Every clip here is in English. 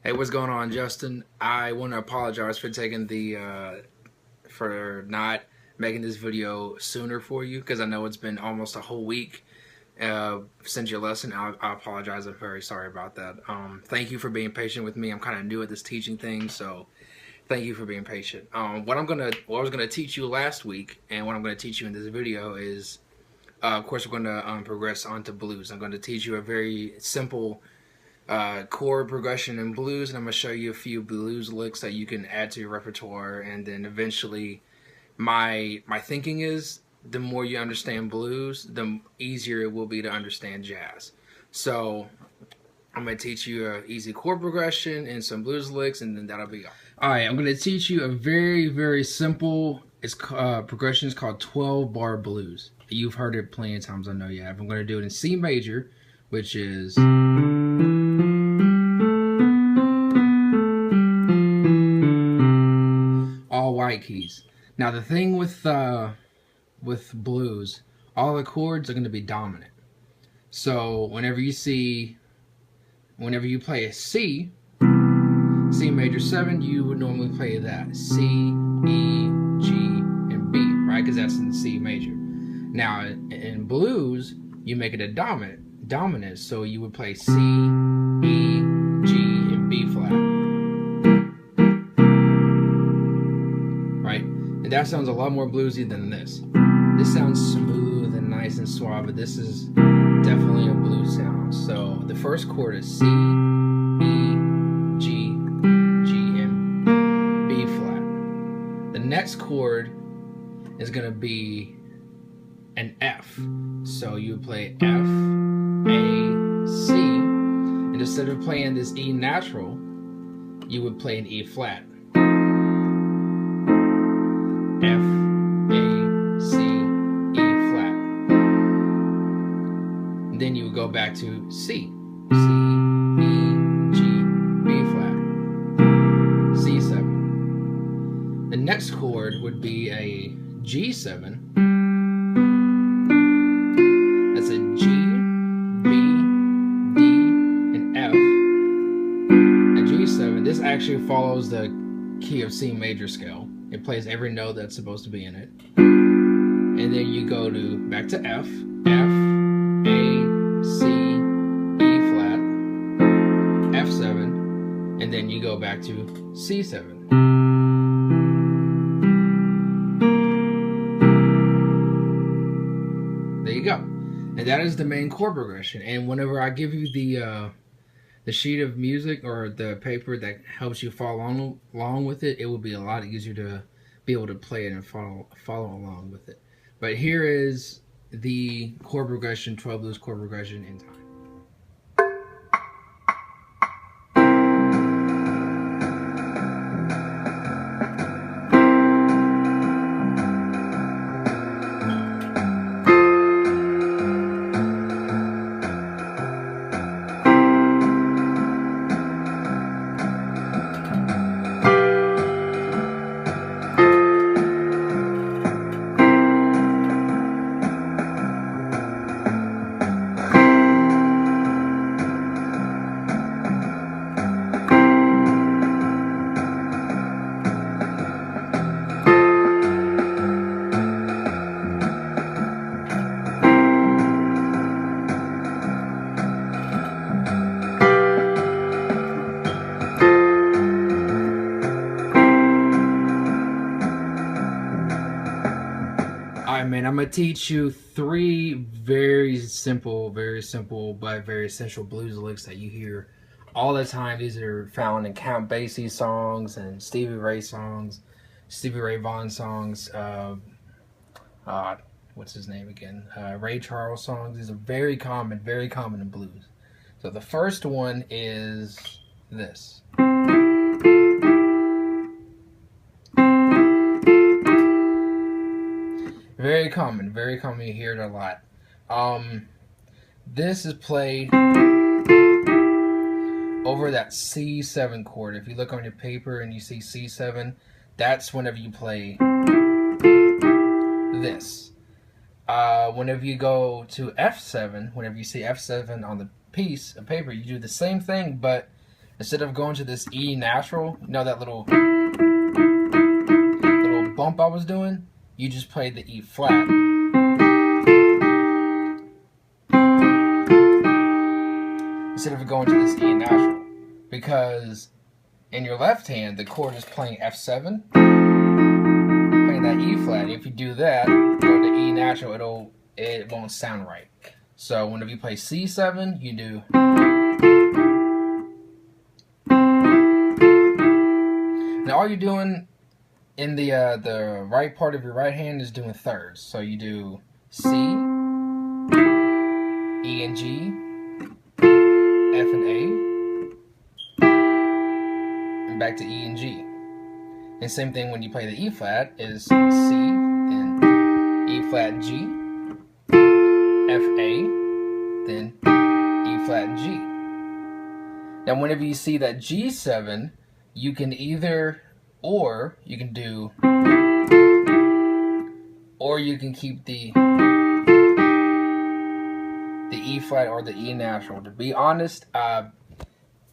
Hey, what's going on, Justin? I want to apologize for taking for not making this video sooner for you, because I know it's been almost a whole week since your lesson. I apologize. I'm very sorry about that. Thank you for being patient with me. I'm kind of new at this teaching thing, so thank you for being patient. What I was gonna teach you last week, and what I'm gonna teach you in this video is, of course, we're gonna progress onto blues. I'm going to teach you a very simple chord progression in blues, and I'm going to show you a few blues licks that you can add to your repertoire. And then eventually, my thinking is, the more you understand blues, the easier it will be to understand jazz. So I'm going to teach you an easy chord progression and some blues licks, and then that'll be all. Alright, I'm going to teach you a very simple progression. It's called 12-bar blues. You've heard it plenty of times, I know you have. I'm going to do it in C major, which is all white keys. Now the thing with blues, all the chords are going to be dominant. So whenever you play a C major 7, you would normally play that C, E, G, and B, right? Because that's in C major. Now in blues, you make it a dominant, so you would play C, E, G, and B flat. Right? And that sounds a lot more bluesy than this. This sounds smooth and nice and suave, but this is definitely a blues sound. So the first chord is C, E, G, and B flat. The next chord is going to be an F. So you would play F, A, C, and instead of playing this E natural, you would play an E flat. F, A, C, E flat. And then you would go back to C. C, E, G, B flat. C7. The next chord would be a G7. That's a G, B, D, and F. A G7. This actually follows the key of C major scale. It plays every note that's supposed to be in it. And then you go back to F, F, A, C, E flat, F7, and then you go back to C7. There you go. And that is the main chord progression. And whenever I give you the sheet of music or the paper that helps you follow along with it, it will be a lot easier to be able to play it and follow along with it. But here is the chord progression, 12 blues chord progression in time. Alright, man, I'm going to teach you 3 very simple but very essential blues licks that you hear all the time. These are found in Count Basie songs and Stevie Ray Vaughan songs, what's his name again? Ray Charles songs. These are very common in blues. So the first one is this. Very common, you hear it a lot. This is played over that C7 chord. If you look on your paper and you see C7, that's whenever you play this. Whenever you go to F7, whenever you see F7 on the piece of paper, you do the same thing, but instead of going to this E natural, you know that little bump I was doing? You just played the E flat. Instead of going to this E natural. Because in your left hand, the chord is playing F7, playing that E flat. If you do that, go to E natural, it won't sound right. So whenever you play C7, you do. Now all you're doing in the right part of your right hand is doing thirds. So you do C, E and G, F and A, and back to E and G. And same thing when you play the E flat is C and E flat and G, F A, then E flat and G. Now whenever you see that G7, you can either, or you can do, or you can keep the E flat or the E natural. To be honest,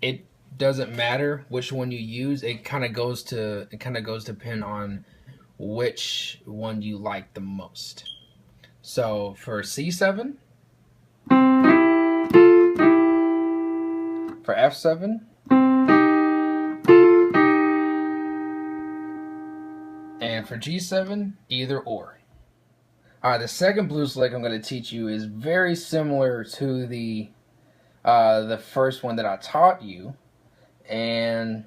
it doesn't matter which one you use. It kind of goes to depend on which one you like the most. So for C7, for F7, and for G7, either or. Alright, the second blues lick I'm going to teach you is very similar to the first one that I taught you, and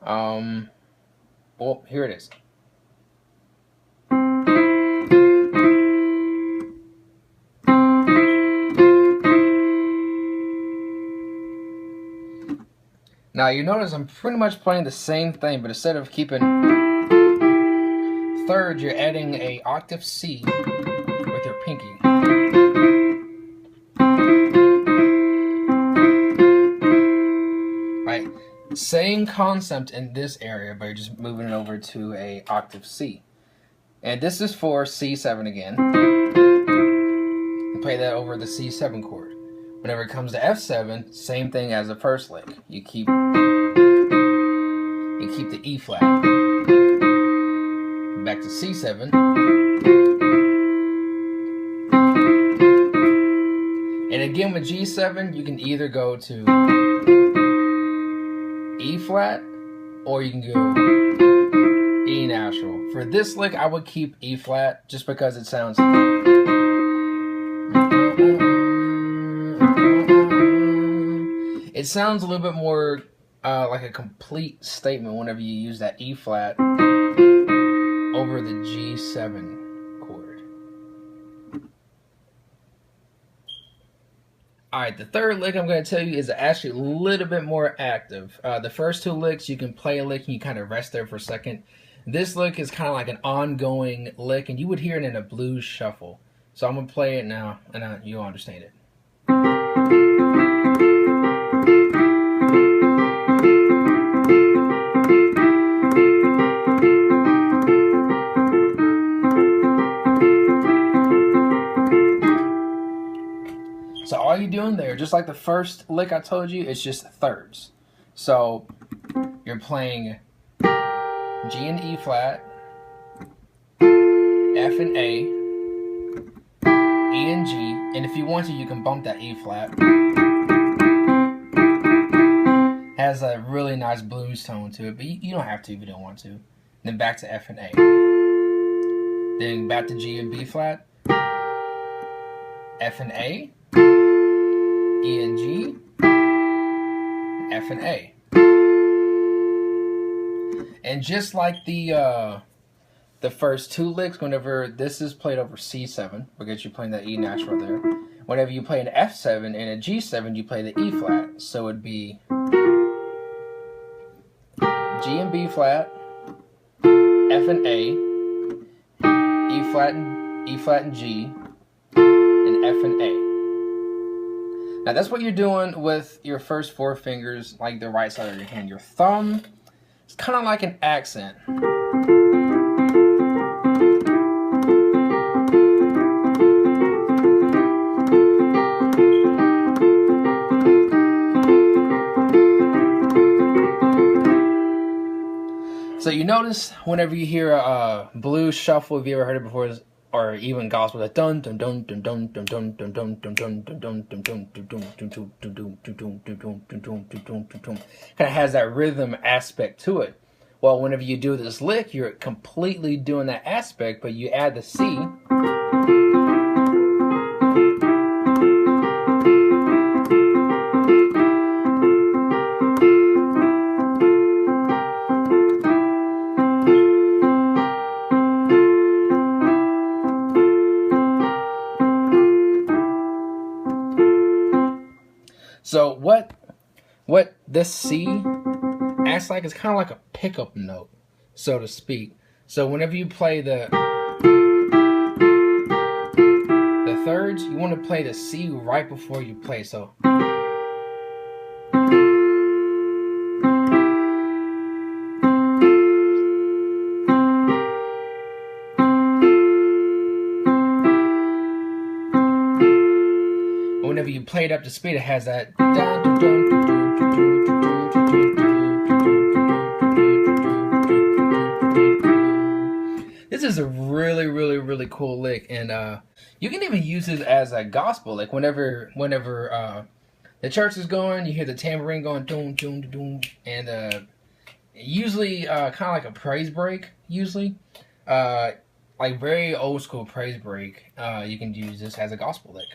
well, here it is. Now you notice I'm pretty much playing the same thing, but instead of keeping third, you're adding a octave C with your pinky. Right, same concept in this area, but you're just moving it over to a octave C. And this is for C7 again. You play that over the C7 chord. Whenever it comes to F7, same thing as the first lick. You keep the E flat. Back to C7. And again with G7, you can either go to E flat or you can go E natural. For this lick, I would keep E flat just because it sounds. It sounds a little bit more like a complete statement whenever you use that E flat over the G7 chord. Alright, the third lick I'm going to tell you is actually a little bit more active. The first two licks, you can play a lick and you kind of rest there for a second. This lick is kind of like an ongoing lick, and you would hear it in a blues shuffle. So I'm going to play it now, and you'll understand it. So all you're doing there, just like the first lick I told you, it's just thirds. So you're playing G and E flat, F and A, E and G, and if you want to, you can bump that E flat. Has a really nice blues tone to it, but you don't have to if you don't want to. Then back to F and A. Then back to G and B flat, F and A, E and G, F and A. And just like the first two licks, whenever this is played over C7, because you're playing that E natural there, whenever you play an F7 and a G7, you play the E flat. So it'd be G and B flat, F and A, E flat and G, and F and A. Now that's what you're doing with your first four fingers, like the right side of your hand. Your thumb, it's kind of like an accent. So you notice whenever you hear a blues shuffle, if you ever heard it before, or even gospel, that dun dun dun dun dun dun dun dun dun dun dun dun dun dun dun dun, kind of has that rhythm aspect to it. Well, whenever you do this lick, you're completely doing that aspect, but you add the C. So what this C acts like is kind of like a pickup note, so to speak. So whenever you play the thirds, you want to play the C right before you play. So whenever you play it up to speed, it has that. This is a really cool lick, and you can even use it as a gospel. Like whenever the church is going, you hear the tambourine going doom doom doom, and usually kind of like a praise break. Usually, like very old school praise break. You can use this as a gospel lick.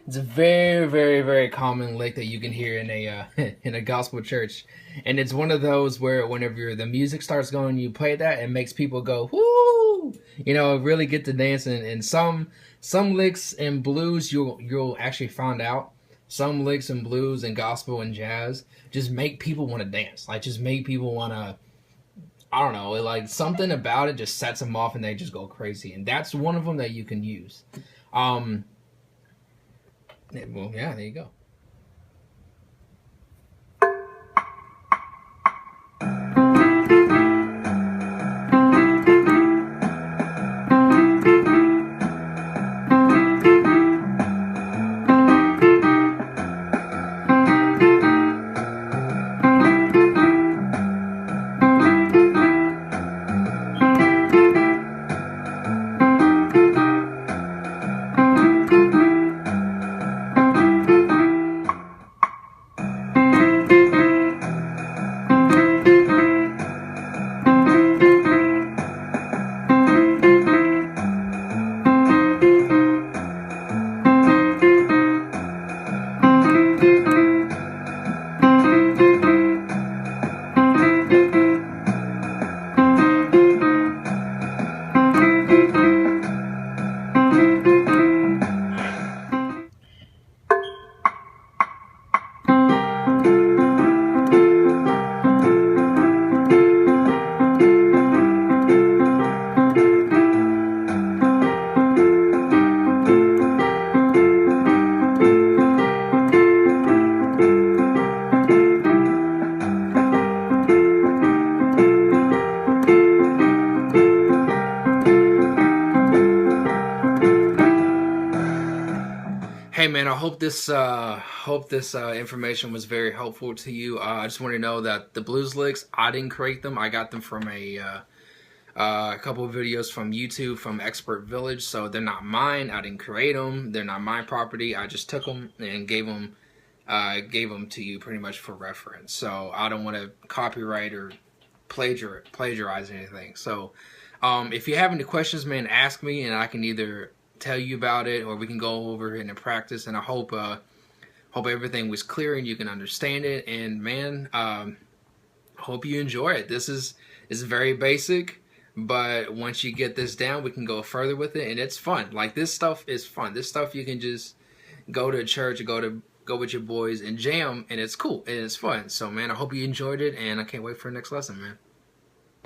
It's a very common lick that you can hear in a in a gospel church, and it's one of those where whenever the music starts going, you play that, it makes people go whoo, you know, really get to dancing. And some licks in blues, you'll actually find out some licks in blues and gospel and jazz just make people want to dance, like just make people want to. I don't know, like something about it just sets them off and they just go crazy, and that's one of them that you can use. Well, yeah, there you go. Hey man, I hope this information was very helpful to you. I just want to know that the blues licks, I didn't create them. I got them from a couple of videos from YouTube from Expert Village, so they're not mine. I didn't create them. They're not my property. I just took them and gave them to you pretty much for reference. So I don't want to copyright or plagiarize anything. So if you have any questions, man, ask me, and I can either tell you about it or we can go over it in practice. And I hope everything was clear and you can understand it. And man, hope you enjoy it. This is very basic, but once you get this down, we can go further with it, and it's fun. Like, this stuff is fun. This stuff you can just go to church, go with your boys and jam, and it's cool and it's fun. So man, I hope you enjoyed it, and I can't wait for the next lesson, man.